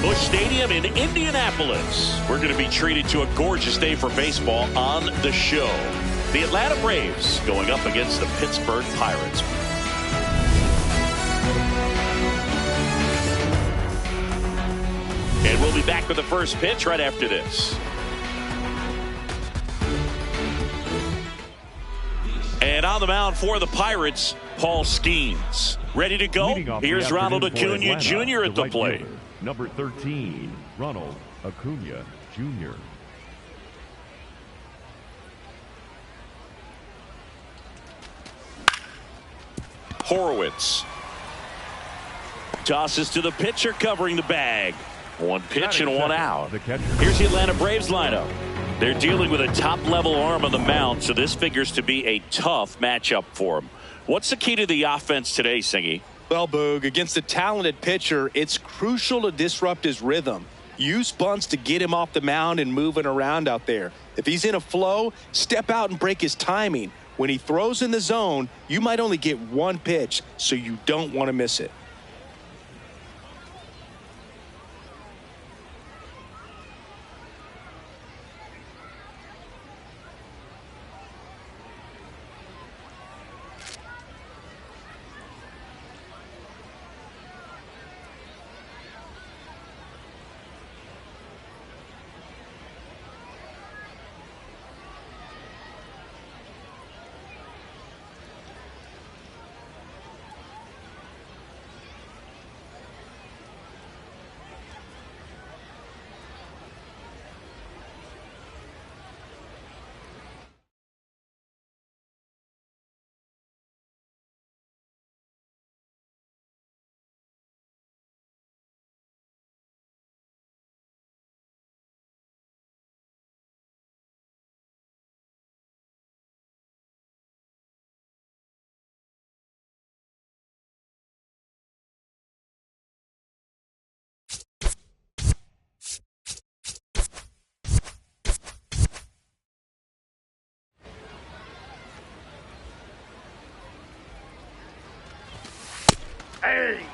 Busch Stadium in Indianapolis. We're going to be treated to a gorgeous day for baseball on the show. The Atlanta Braves going up against the Pittsburgh Pirates. And we'll be back with the first pitch right after this. And on the mound for the Pirates, Paul Skeens. Ready to go? Here's Ronald Acuna Jr. at the plate. Number 13, Ronald Acuna Jr. Horowitz tosses to the pitcher covering the bag. One pitch and one out. Here's the Atlanta Braves lineup. They're dealing with a top-level arm on the mound, so this figures to be a tough matchup for them. What's the key to the offense today, Singy? Well, Boog, against a talented pitcher, it's crucial to disrupt his rhythm. Use bunts to get him off the mound and moving around out there. If he's in a flow, step out and break his timing. When he throws in the zone, you might only get one pitch, so you don't want to miss it.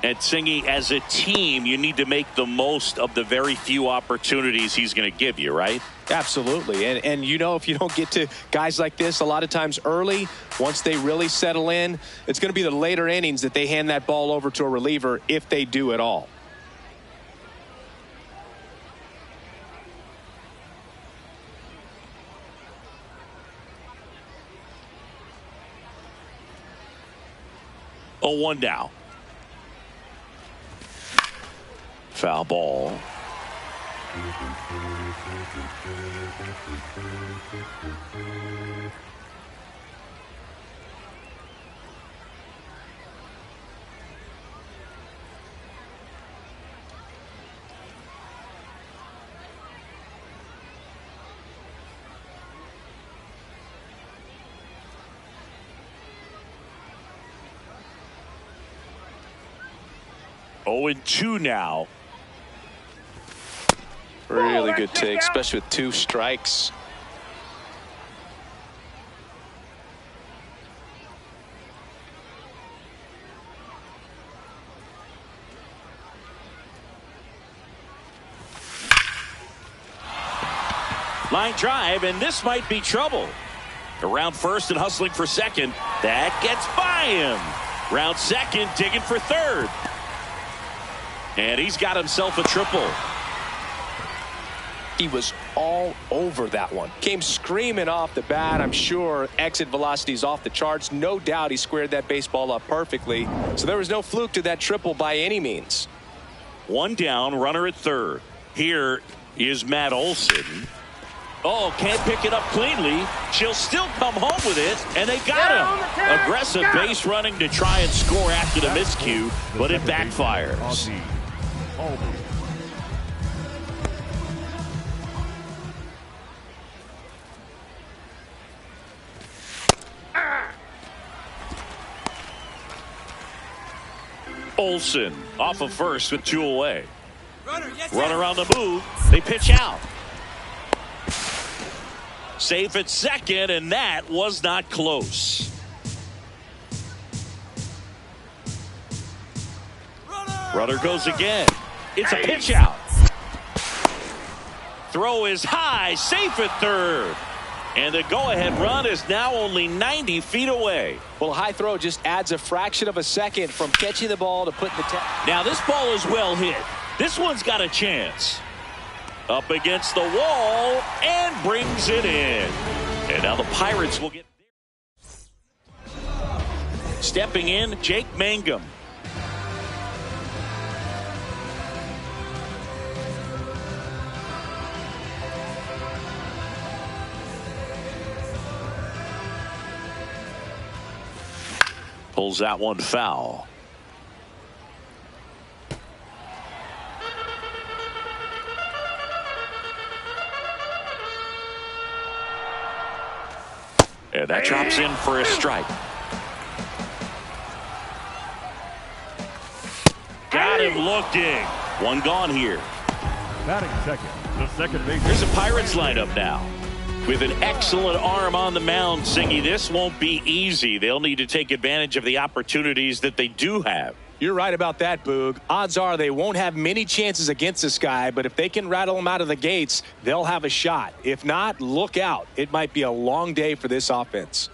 And Singy, as a team, you need to make the most of the very few opportunities he's going to give you, right? Absolutely. And you know, if you don't get to guys like this a lot of times early, once they really settle in, it's going to be the later innings that they hand that ball over to a reliever, if they do at all. Oh, 1 down. Foul ball. Oh, and 2 now. Really good take, especially with 2 strikes. Line drive, and this might be trouble. Around first and hustling for second. That gets by him. Round second, digging for third. And he's got himself a triple. He was all over that one. Came screaming off the bat. I'm sure exit velocity is off the charts. No doubt he squared that baseball up perfectly. So there was no fluke to that triple by any means. 1 down, runner at third. Here is Matt Olson. Oh, can't pick it up cleanly. She'll still come home with it, and they got him. Aggressive base running to try and score after the miscue, but it backfires. Olson off of first with 2 away. Runner on the move. They pitch out. Safe at second, and that was not close. Runner goes again. It's a pitch out. Throw is high, safe at third. And the go-ahead run is now only 90 feet away. Well, a high throw just adds a fraction of a second from catching the ball to putting the tap. Now this ball is well hit. This one's got a chance. Up against the wall and brings it in. And now the Pirates will get there. Stepping in, Jake Mangum. Pulls that one foul. And that drops in for a strike. Got him looking. One gone here. Batting second, the second baseman. Here's a Pirates lineup now. With an excellent arm on the mound, Singy, this won't be easy. They'll need to take advantage of the opportunities that they do have. You're right about that, Boog. Odds are they won't have many chances against this guy, but if they can rattle him out of the gates, they'll have a shot. If not, look out. It might be a long day for this offense.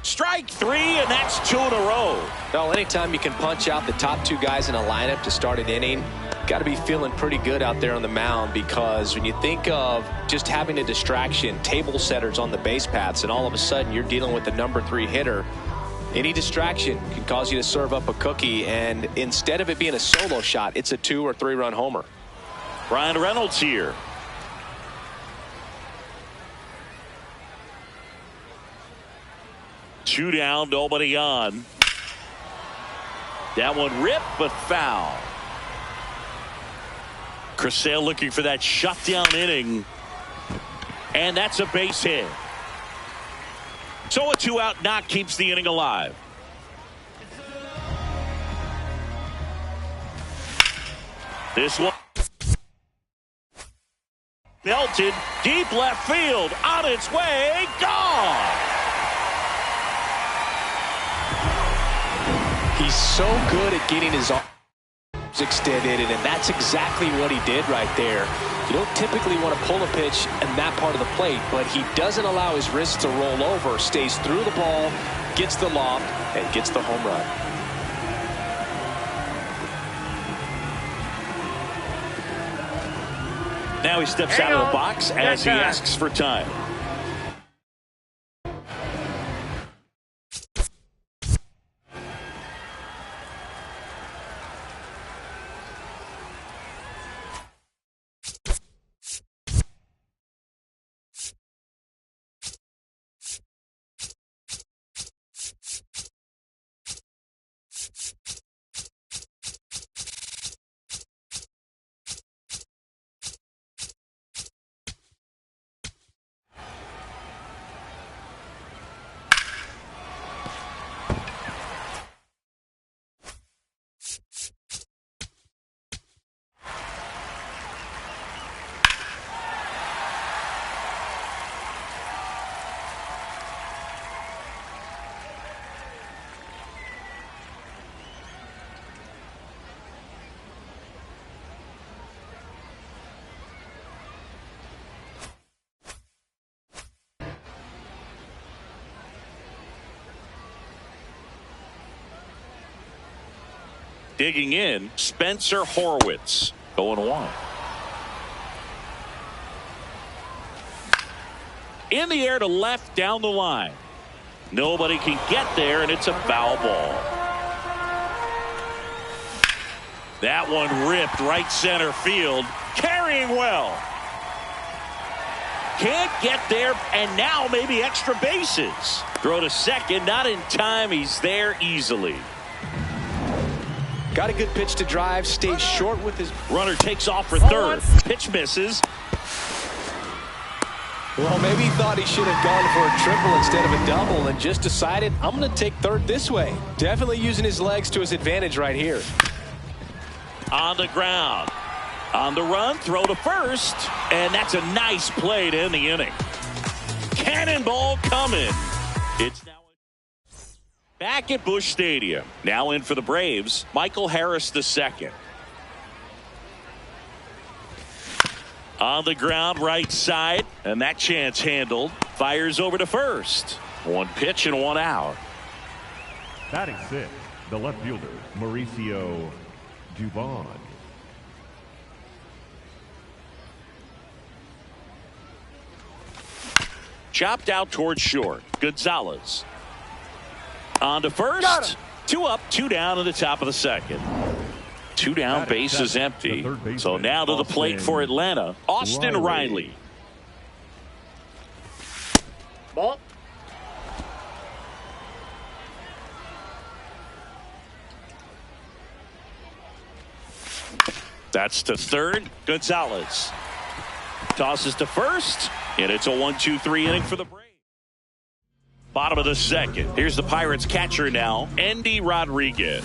Strike three, and that's 2 in a row. Well, anytime you can punch out the top two guys in a lineup to start an inning, got to be feeling pretty good out there on the mound, because when you think of just having a distraction, table setters on the base paths, and all of a sudden you're dealing with the number 3 hitter, any distraction can cause you to serve up a cookie, and instead of it being a solo shot, it's a 2 or 3 run homer. Bryan Reynolds here. Two down, nobody on. That one ripped, but foul. Chris Sale looking for that shutdown inning. And that's a base hit. So a 2-out knock keeps the inning alive. This one belted deep left field, on its way, gone. He's so good at getting his arms extended, and that's exactly what he did right there. You don't typically want to pull a pitch in that part of the plate, but he doesn't allow his wrist to roll over, stays through the ball, gets the loft, and gets the home run. Now he steps out of the box as he asks for time. Digging in, Spencer Horwitz, 0-1. In the air to left, down the line. Nobody can get there, and it's a foul ball. That one ripped right center field, carrying well. Can't get there, and now maybe extra bases. Throw to second, not in time. He's there easily. Got a good pitch to drive, stays short with his... Runner takes off for third. Pitch misses. Well, maybe he thought he should have gone for a triple instead of a double and just decided, I'm going to take third this way. Definitely using his legs to his advantage right here. On the ground. On the run, throw to first. And that's a nice play to end the inning. Cannonball coming. It's now back at Busch Stadium. Now in for the Braves, Michael Harris II. On the ground, right side, and that chance handled. Fires over to first. One pitch and one out. Batting sixth, the left fielder, Mauricio Dubon. Chopped out towards short. Gonzalez. On to first. 2 up, 2 down in the top of the second. 2 down, base is empty. So now to the plate for Atlanta, Austin Riley. Ball. That's to third. Gonzalez tosses to first, and it's a 1-2-3 inning for the Braves. Bottom of the second. Here's the Pirates catcher now, Endy Rodriguez.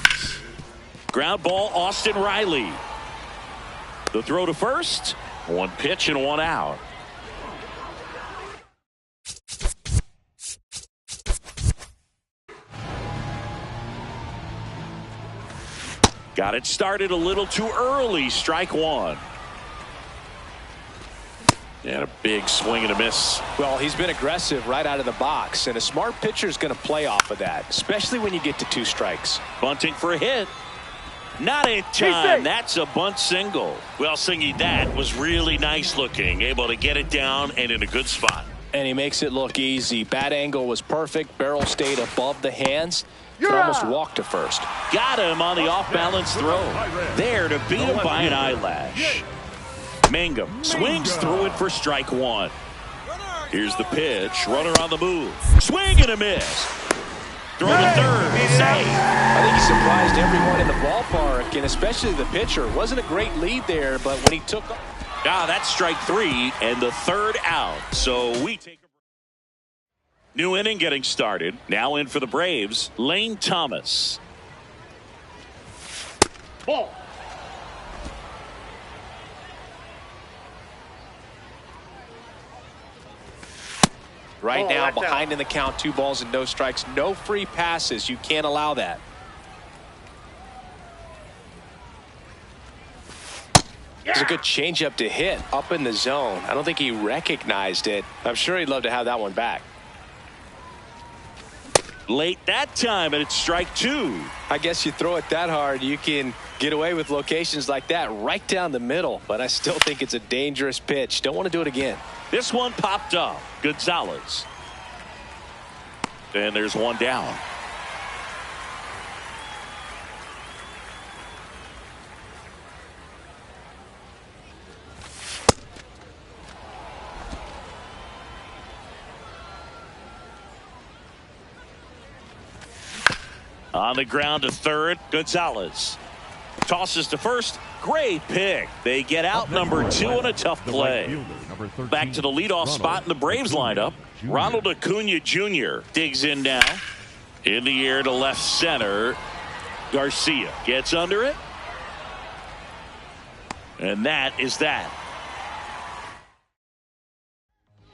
Ground ball, Austin Riley. The throw to first. 1 pitch and 1 out. Got it started a little too early. Strike 1. And a big swing and a miss. Well, he's been aggressive right out of the box, and a smart pitcher is going to play off of that, especially when you get to 2 strikes. Bunting for a hit. Not in time. That's a bunt single. Well, Singy, that was really nice looking. Able to get it down and in a good spot. And he makes it look easy. Bat angle was perfect. Barrel stayed above the hands. Could almost walk to first. Got him on the off-balance throw. There to beat him by an eyelash. Mangum swings through it for strike 1. Here's the pitch. Runner on the move. Swing and a miss. Throw to third. Save. I think he surprised everyone in the ballpark, and especially the pitcher. Wasn't a great lead there, but when he took... That's strike 3 and the third out. So we take a new inning getting started. Now in for the Braves, Lane Thomas. Ball. Right now, behind in the count, 2 balls and no strikes. No free passes. You can't allow that. It's a good changeup to hit up in the zone. I don't think he recognized it. I'm sure he'd love to have that one back. Late that time, and it's strike 2. I guess you throw it that hard, you can get away with locations like that right down the middle. But I still think it's a dangerous pitch. Don't want to do it again. This one popped up. Gonzalez. And there's 1 down. On the ground to third, Gonzalez. Tosses to first. Great pick. They get out number 2 on a tough play. Back to the leadoff spot in the Braves lineup. Ronald Acuna Jr. digs in now. In the air to left center. Garcia gets under it. And that is that.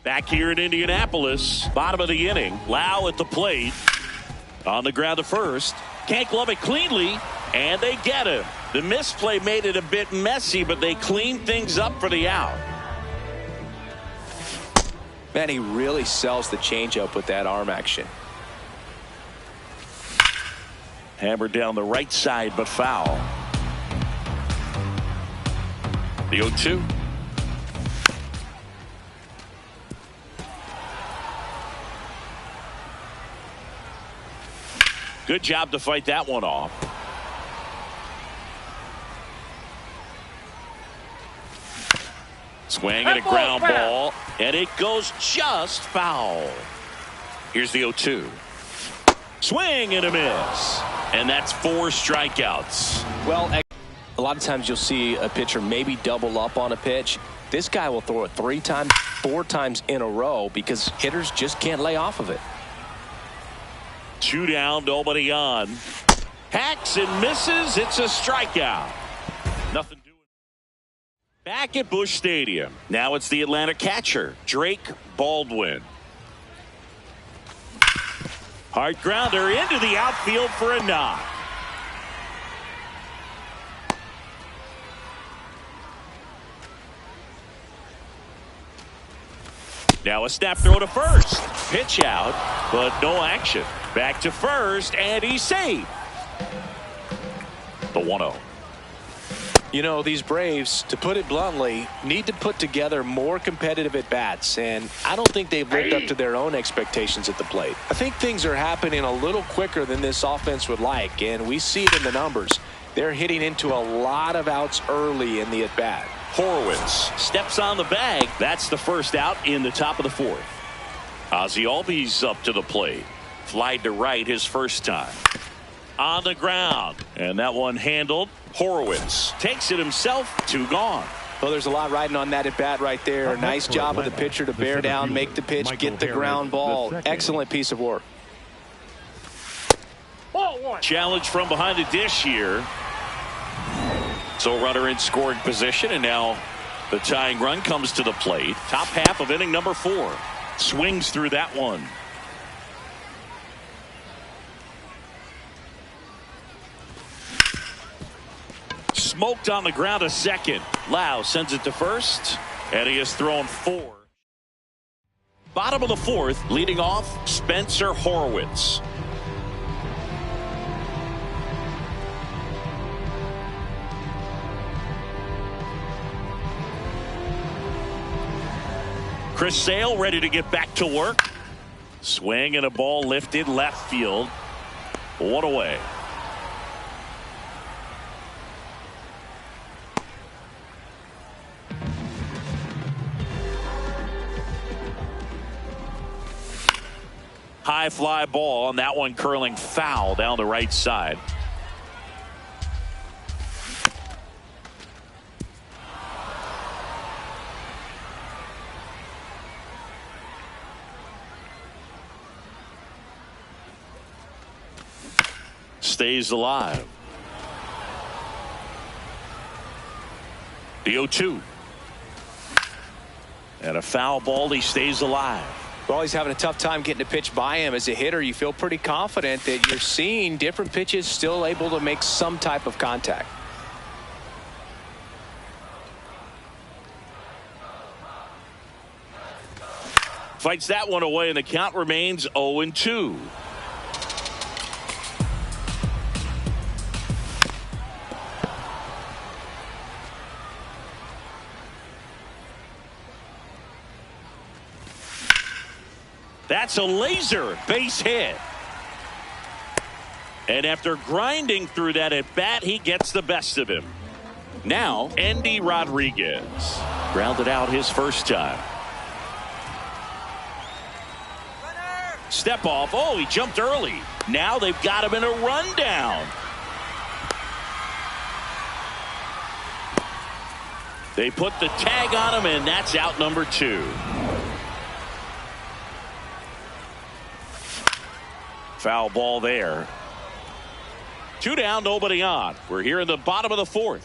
Back here in Indianapolis, bottom of the inning. Lau at the plate. On the ground to first. Can't glove it cleanly. And they get him. The misplay made it a bit messy, but they cleaned things up for the out. Man, he really sells the changeup with that arm action. Hammered down the right side, but foul. The 0-2. Good job to fight that one off. Swing and a ground ball, and it goes just foul. Here's the 0-2. Swing and a miss. And that's 4 strikeouts. Well, a lot of times you'll see a pitcher maybe double up on a pitch. This guy will throw it 3 times, 4 times in a row because hitters just can't lay off of it. 2 down, nobody on. Hacks and misses. It's a strikeout. Nothing doing. Back at Busch Stadium. Now it's the Atlanta catcher, Drake Baldwin. Hard grounder into the outfield for a knock. Now a snap throw to first. Pitch out, but no action. Back to first, and he's safe. The 1-0. You know, these Braves, to put it bluntly, need to put together more competitive at-bats, and I don't think they've lived up to their own expectations at the plate. I think things are happening a little quicker than this offense would like, and we see it in the numbers. They're hitting into a lot of outs early in the at-bat. Horowitz steps on the bag. That's the first out in the top of the 4th. Ozzie Albies up to the plate. Flied to right his first time. On the ground, and that one handled. Horowitz takes it himself. 2 gone. Well, there's a lot riding on that at bat right there. Nice job of the pitcher to bear down, make the pitch, get the ground ball. Excellent piece of work. Ball 1. Challenge from behind the dish here. So runner in scoring position, and now the tying run comes to the plate. Top half of inning number 4. Swings through that one. Smoked on the ground to second. Lau sends it to first, and he has thrown 4. Bottom of the 4th, leading off Spencer Horowitz. Chris Sale ready to get back to work. Swing and a ball lifted left field. 1 away. High fly ball, and that one curling foul down the right side. Stays alive. The 0-2. And a foul ball. He stays alive. Well, he's having a tough time getting a pitch by him. As a hitter, you feel pretty confident that you're seeing different pitches still able to make some type of contact. Fights that one away, and the count remains 0-2. That's a laser base hit. And after grinding through that at bat, he gets the best of him. Now, Endy Rodriguez grounded out his first time. Step off. Oh, he jumped early. Now they've got him in a rundown. They put the tag on him, and that's out number 2. Foul ball there. 2 down, nobody on. We're here in the bottom of the 4th.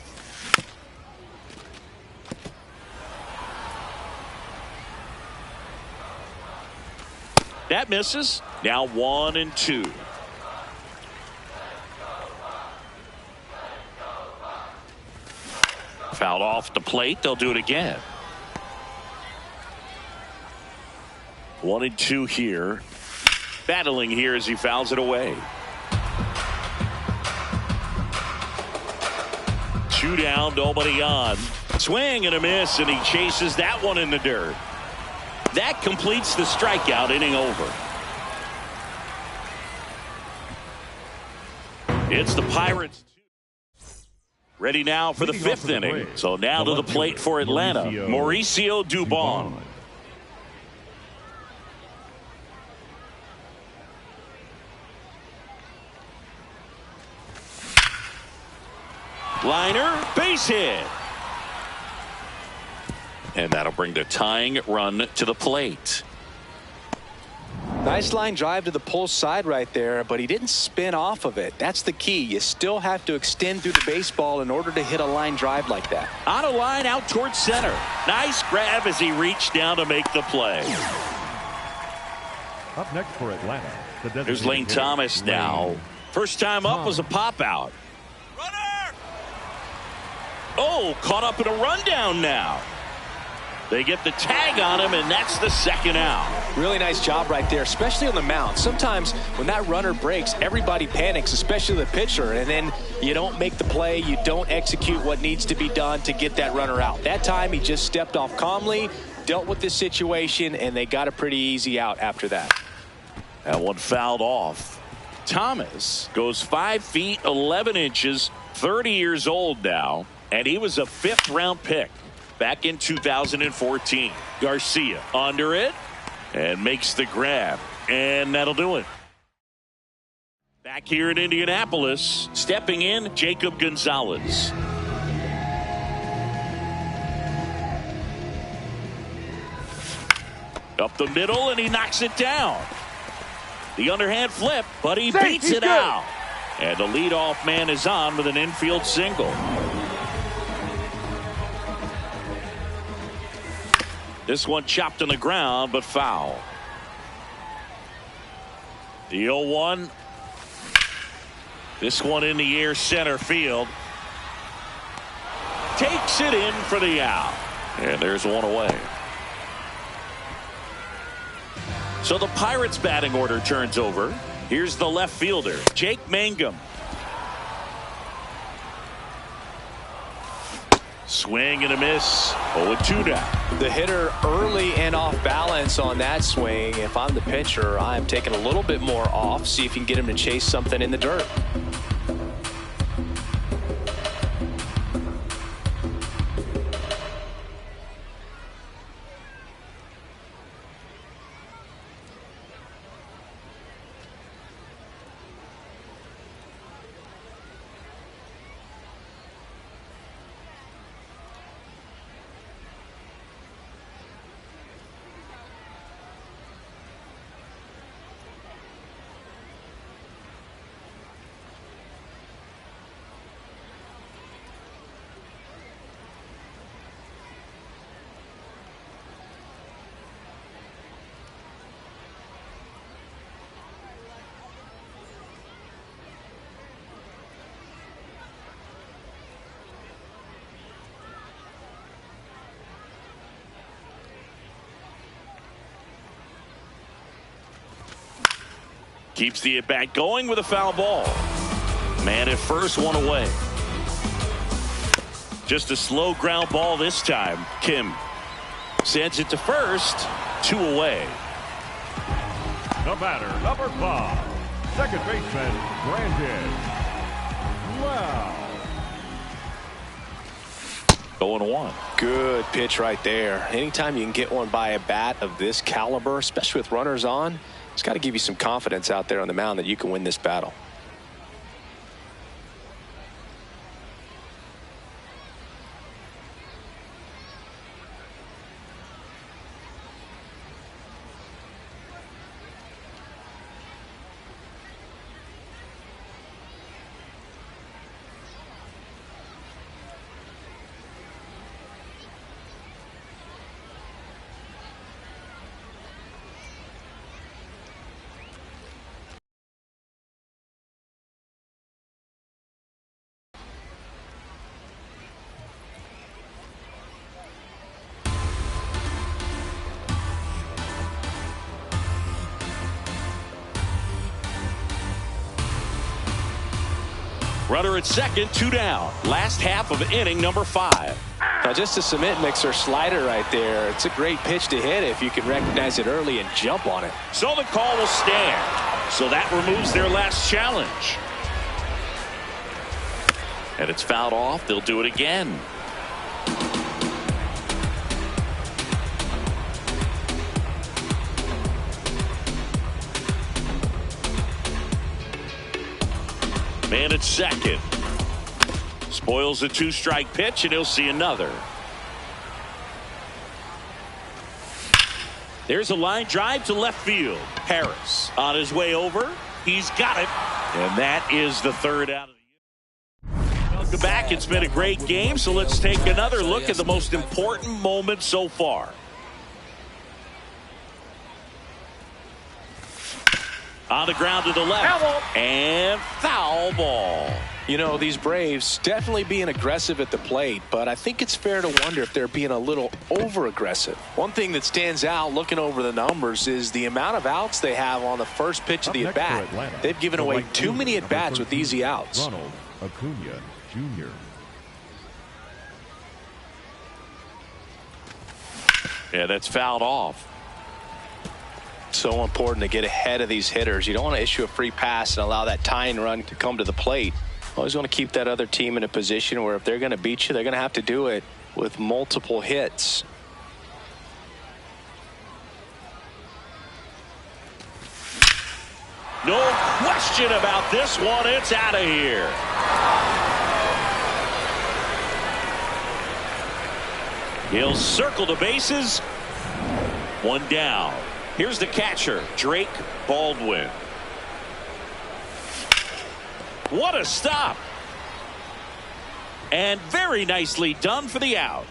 That misses. Now 1-2. Fouled off the plate. They'll do it again. 1-2 here. Battling here as he fouls it away. 2 down, nobody on. Swing and a miss, and he chases that one in the dirt. That completes the strikeout. Inning over. It's the Pirates. Ready now for the 5th inning. So now to the plate for Atlanta, Mauricio Dubon. Liner, base hit. And that'll bring the tying run to the plate. Nice line drive to the pull side right there, but he didn't spin off of it. That's the key. You still have to extend through the baseball in order to hit a line drive like that. On a line out towards center. Nice grab as he reached down to make the play. Up next for Atlanta. There's Lane Thomas now. First time up was a pop out. Runner! Oh, caught up in a rundown now. They get the tag on him, and that's the second out. Really nice job right there, especially on the mound. Sometimes when that runner breaks, everybody panics, especially the pitcher, and then you don't make the play, you don't execute what needs to be done to get that runner out. That time he just stepped off calmly, dealt with this situation, and they got a pretty easy out after that. That one fouled off. Thomas goes 5 feet 11 inches, 30 years old now, and he was a 5th-round pick back in 2014. Garcia under it and makes the grab, and that'll do it. Back here in Indianapolis, stepping in, Jacob Gonzalez. Up the middle, and he knocks it down. The underhand flip, but he beats it out. And the leadoff man is on with an infield single. This one chopped on the ground, but foul. The 0-1. This one in the air, center field. Takes it in for the out. And there's one away. So the Pirates batting order turns over. Here's the left fielder, Jake Mangum. Swing and a miss. 0-2 now. The hitter early and off balance on that swing. If I'm the pitcher, I'm taking a little bit more off. See if you can get him to chase something in the dirt. Keeps the at-bat going with a foul ball. Man at first, one away. Just a slow ground ball this time. Kim sends it to first, 2 away. The batter, number 5, second baseman, Brandon Lowe. 0-1. Good pitch right there. Anytime you can get one by a bat of this caliber, especially with runners on, it's got to give you some confidence out there on the mound that you can win this battle. Runner at second, 2 down. Last half of inning number 5. Now just a cement mixer slider right there. It's a great pitch to hit if you can recognize it early and jump on it. So the call will stand. So that removes their last challenge. And it's fouled off. They'll do it again. Man at second. Spoils a 2-strike pitch, and he'll see another. There's a line drive to left field. Harris on his way over. He's got it. And that is the third out of the year. Welcome back. It's been a great game, so let's take another look at the most important moment so far. On the ground to the left. And foul ball. You know, these Braves definitely being aggressive at the plate, but I think it's fair to wonder if they're being a little over-aggressive. One thing that stands out looking over the numbers is the amount of outs they have on the first pitch of the at-bat. They've given away too many at-bats with easy outs. Ronald Acuna Jr. Yeah, that's fouled off. So important to get ahead of these hitters. You don't want to issue a free pass and allow that tying run to come to the plate. Always want to keep that other team in a position where if they're going to beat you, they're going to have to do it with multiple hits. No question about this one. It's out of here. He'll circle the bases. One down. Here's the catcher, Drake Baldwin. What a stop. And very nicely done for the out.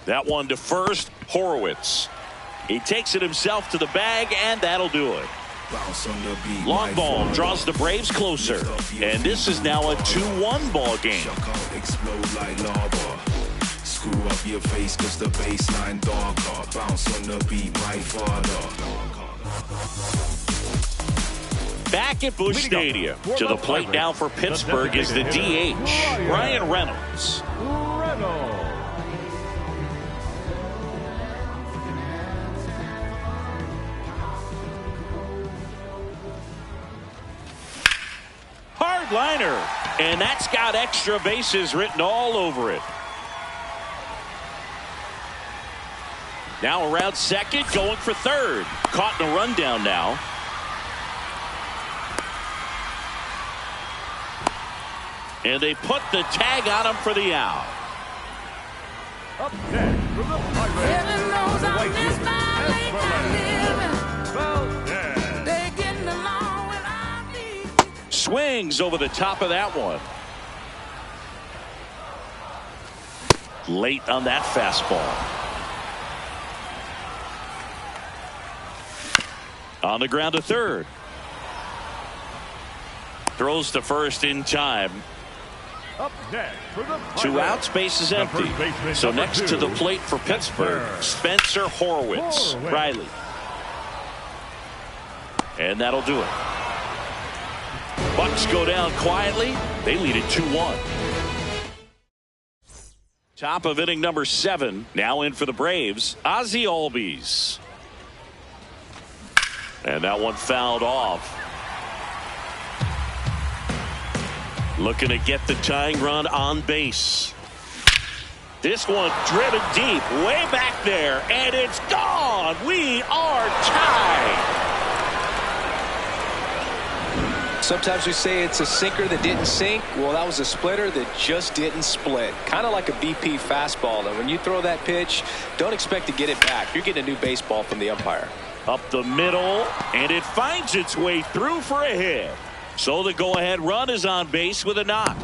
That one to first, Horowitz. He takes it himself to the bag, and that'll do it. Long ball draws the Braves closer, and this is now a 2-1 ball game. Screw up your face 'cause the baseline darker. Bounce on the beat, my father. Back at Busch Stadium. To the plate now for Pittsburgh is the DH, Ryan Reynolds. Hard liner, and that's got extra bases written all over it. Now around second, going for third. Caught in a rundown now. And they put the tag on him for the out. Up next from the Pirates, the Vikings, Swings over the top of that one. Late on that fastball. On the ground to third. Throws to first in time. Up next for the Two outs, base is empty. So next to the plate for Pittsburgh, Spencer Horwitz. Riley. And that'll do it. Bucks go down quietly. They lead it 2-1. Top of inning number 7. Now in for the Braves, Ozzie Albies. And that one fouled off. Looking to get the tying run on base. This one driven deep, way back there, and it's gone. We are tied. Sometimes we say it's a sinker that didn't sink. Well, that was a splitter that just didn't split. Kind of like a BP fastball. And when you throw that pitch, don't expect to get it back. You're getting a new baseball from the umpire. Up the middle, and it finds its way through for a hit. So the go-ahead run is on base with a knock.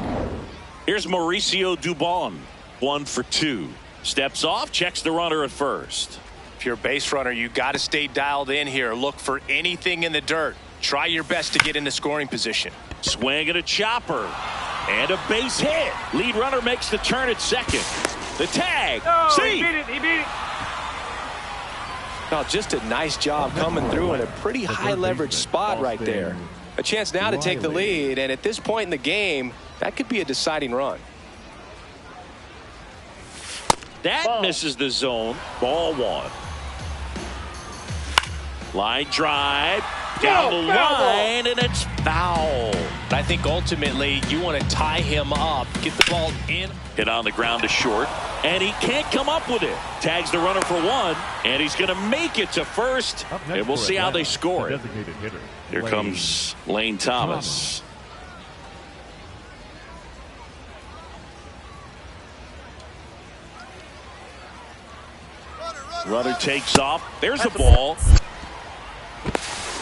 Here's Mauricio Dubon, 1 for 2. Steps off, checks the runner at first. If you're a base runner, you got to stay dialed in here. Look for anything in the dirt. Try your best to get into scoring position. Swing and a chopper. And a base hit. Lead runner makes the turn at second. The tag. Oh, See? he beat it. He beat it. No, just a nice job coming through in a pretty high leverage spot right there. A chance now to take the lead, and at this point in the game, that could be a deciding run. That misses the zone. Ball 1. Line drive. Down the line, and it's foul. But I think ultimately you want to tie him up, get the ball in. Hit on the ground to short, and he can't come up with it. Tags the runner for one, and he's going to make it to first, and we'll see how they score it. Here comes Lane Thomas. Runner takes off. There's the ball.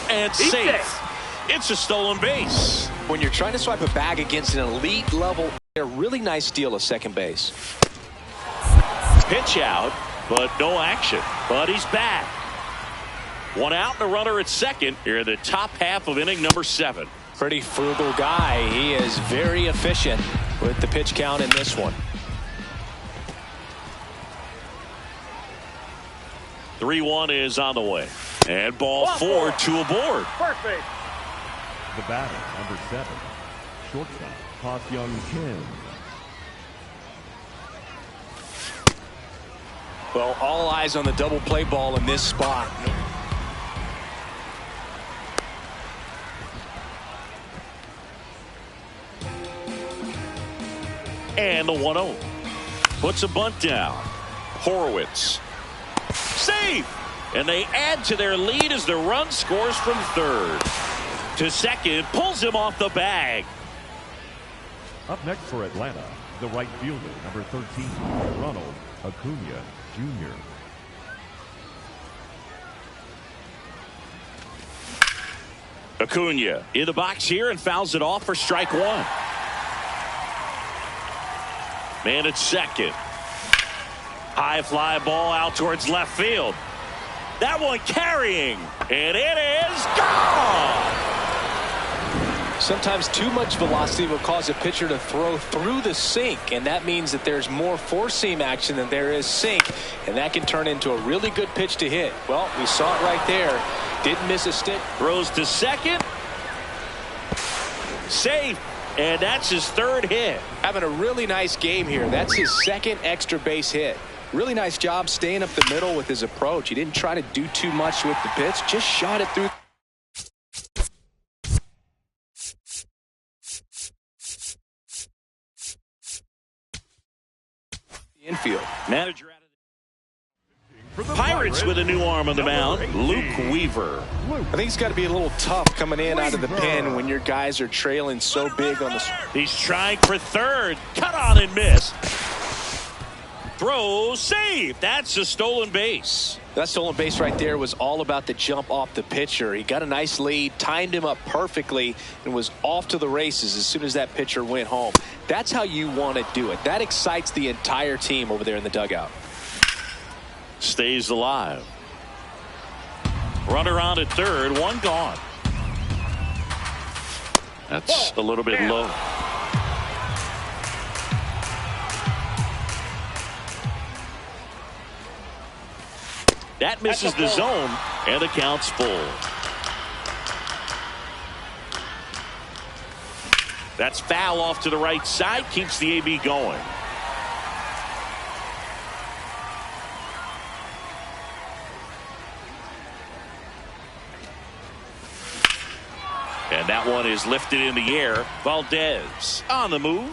And safe. It's a stolen base. When you're trying to swipe a bag against an elite level, a really nice steal of second base. Pitch out, but no action. But he's back. One out and a runner at second here in the top half of inning number 7. Pretty frugal guy. He is very efficient with the pitch count in this one. 3-1 is on the way. And ball 4, 2 aboard. First base. The batter, number 7, shortstop, Ha-Seong Kim. Well, all eyes on the double play ball in this spot. And the 1-0. Puts a bunt down. Horowitz. Save! And they add to their lead as the run scores from third. To second, pulls him off the bag. Up next for Atlanta, the right fielder, number 13, Ronald Acuna Jr. Acuna in the box here and fouls it off for strike 1. Man at second. High fly ball out towards left field. That one carrying, and it is gone. Sometimes too much velocity will cause a pitcher to throw through the sink, and that means that there's more four-seam action than there is sink, and that can turn into a really good pitch to hit. Well, we saw it right there. Didn't miss a stick. Throws to second. Safe, and that's his third hit. Having a really nice game here. That's his second extra base hit. Really nice job staying up the middle with his approach. He didn't try to do too much with the pitch, just shot it through. Infield. Manager out of the Pirates with a new arm on the mound, Luke Weaver. I think it's got to be a little tough coming in out of the pen when your guys are trailing so big on the. He's trying for third. Cut on and miss. Throw, save. That's a stolen base. That stolen base right there was all about the jump off the pitcher. He got a nice lead, timed him up perfectly, and was off to the races as soon as that pitcher went home. That's how you want to do it. That excites the entire team over there in the dugout. Stays alive. Runner on at third, one gone. That's a little bit low. That misses the zone, and the count's full. That's foul off to the right side, keeps the AB going. And that one is lifted in the air. Valdez on the move.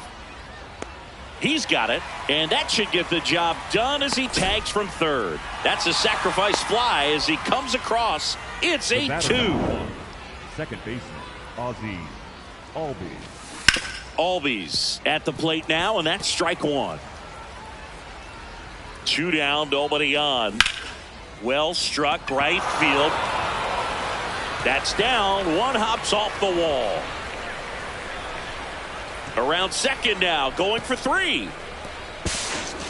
He's got it, and that should get the job done as he tags from third. That's a sacrifice fly as he comes across. It's 8-2. Second baseman, Ozzie Albies. Albies at the plate now, and that's strike 1. 2 down, nobody on. Well struck, right field. That's down. One hops off the wall. Around second now, going for 3.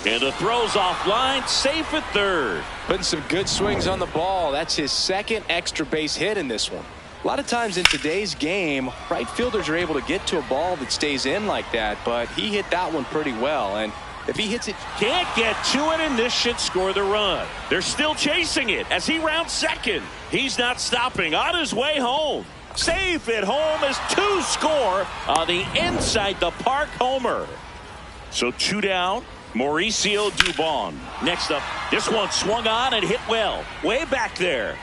And the throw's offline, safe at third. Putting some good swings on the ball. That's his second extra base hit in this one. A lot of times in today's game, right fielders are able to get to a ball that stays in like that, but he hit that one pretty well. And if he hits it, can't get to it, and this should score the run. They're still chasing it as he rounds second. He's not stopping on his way home. Safe at home as 2 score on the inside the park homer. So 2 down. Mauricio Dubon. Next up, this one swung on and hit well. Way back there.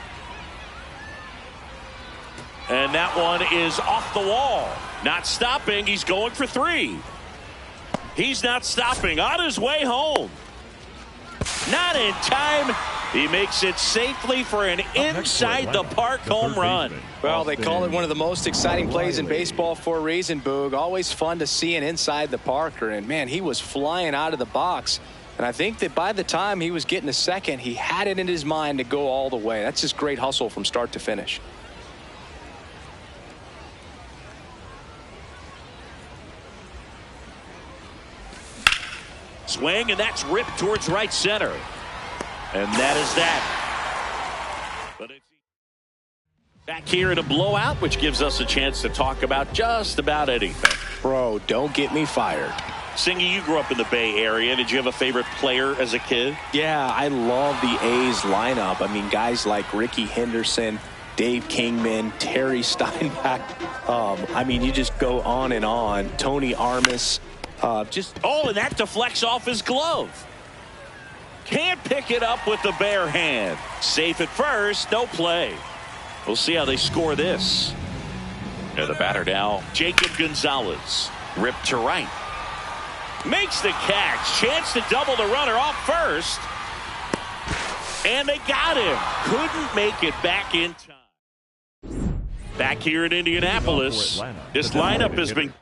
And that one is off the wall. Not stopping. He's going for 3. He's not stopping. On his way home. Not in time. He makes it safely for an inside the park home run. Well, they call it one of the most exciting plays in baseball for a reason, Boog. Always fun to see an inside the Parker. And, man, he was flying out of the box. And I think that by the time he was getting to second, he had it in his mind to go all the way. That's just great hustle from start to finish. Swing, and that's ripped towards right center. And that is that. But it's back here in a blowout, which gives us a chance to talk about just about anything. Bro, don't get me fired. Singy, you grew up in the Bay Area. Did you have a favorite player as a kid? Yeah, I love the A's lineup. I mean, guys like Ricky Henderson, Dave Kingman, Terry Steinbach. I mean, you just go on and on. Tony Armas. And that deflects off his glove. Can't pick it up with the bare hand. Safe at first, no play. We'll see how they score this. And the batter now, Jacob Gonzalez. Ripped to right. Makes the catch. Chance to double the runner off first. And they got him. Couldn't make it back in time. Back here in Indianapolis, this lineup has been...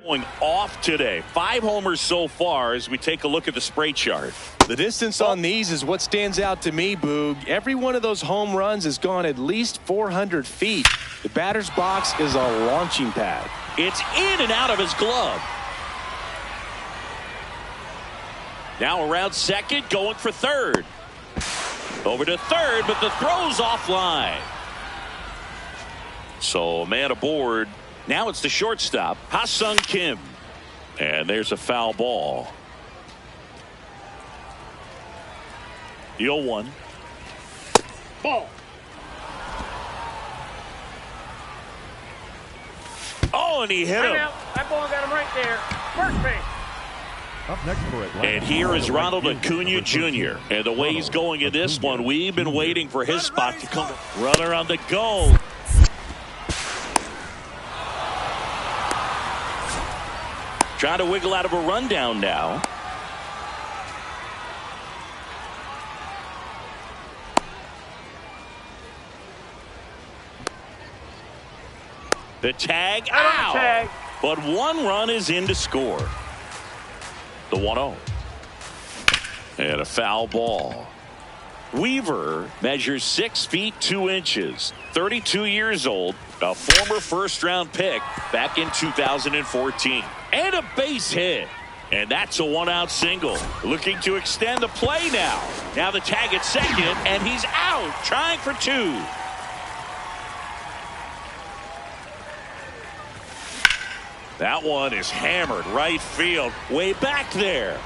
going off today. 5 homers so far as we take a look at the spray chart. The distance on these is what stands out to me, Boog. Every one of those home runs has gone at least 400 feet. The batter's box is a launching pad. It's in and out of his glove. Now around second, going for third. Over to third, but the throw's offline. So man aboard. Now it's the shortstop, Ha-Sung Kim. And there's a foul ball. The 0-1. Ball. Oh, and he hit him. That ball got him right there. First base. Up next for Atlanta. And here is Ronald Acuna Jr. And the way he's going in this one, we've been waiting for his spot to come. Runner on the go. Trying to wiggle out of a rundown now. The tag out. But 1 run is in to score. The 1-0. And a foul ball. Weaver measures 6 feet 2 inches. 32 years old. A former first-round pick back in 2014. And a base hit. And that's a 1-out single. Looking to extend the play now. Now the tag at second, and he's out, trying for 2. That one is hammered right field, way back there.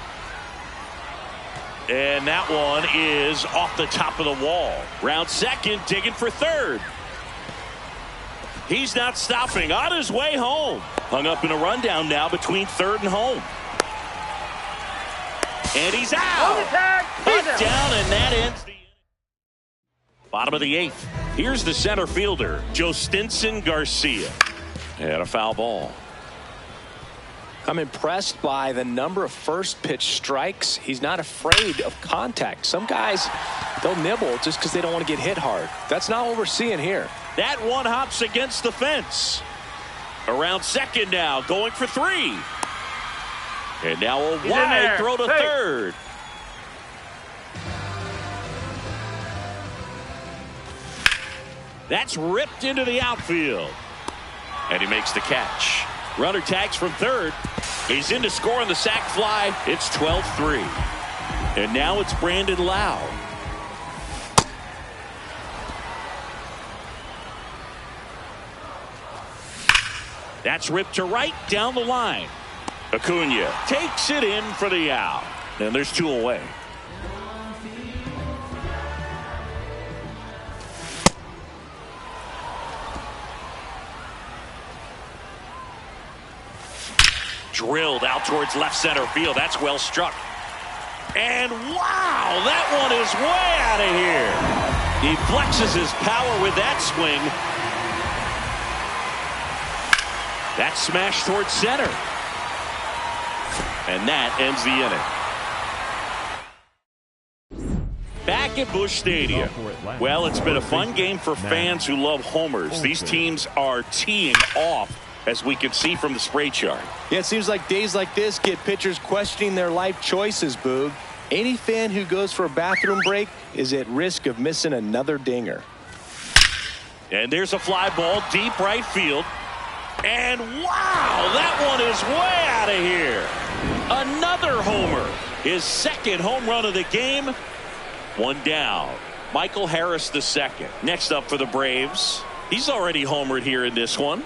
And that one is off the top of the wall. Round second, digging for third. He's not stopping, on his way home. Hung up in a rundown now between third and home. And he's out. Put down, and that ends the bottom of the 8th. Here's the center fielder, Jostinson Garcia. And a foul ball. I'm impressed by the number of first pitch strikes. He's not afraid of contact. Some guys, they'll nibble just because they don't want to get hit hard. That's not what we're seeing here. That one hops against the fence. Around second now, going for 3. And now a wide throw to third. That's ripped into the outfield. And he makes the catch. Runner tags from third. He's in to score on the sac fly. It's 12-3. And now it's Brandon Lau. That's ripped to right down the line. Acuna takes it in for the out. And there's 2 away. drilled out towards left center field. That's well struck. And wow, that one is way out of here. He flexes his power with that swing. That smash towards center. And that ends the inning. Back at Busch Stadium. Well, it's been a fun game for fans who love homers. These teams are teeing off, as we can see from the spray chart. Yeah, it seems like days like this get pitchers questioning their life choices, Boog. Any fan who goes for a bathroom break is at risk of missing another dinger. And there's a fly ball deep right field. And wow, that one is way out of here. Another homer. His second home run of the game. One down. Michael Harris II. Next up for the Braves. He's already homered here in this one.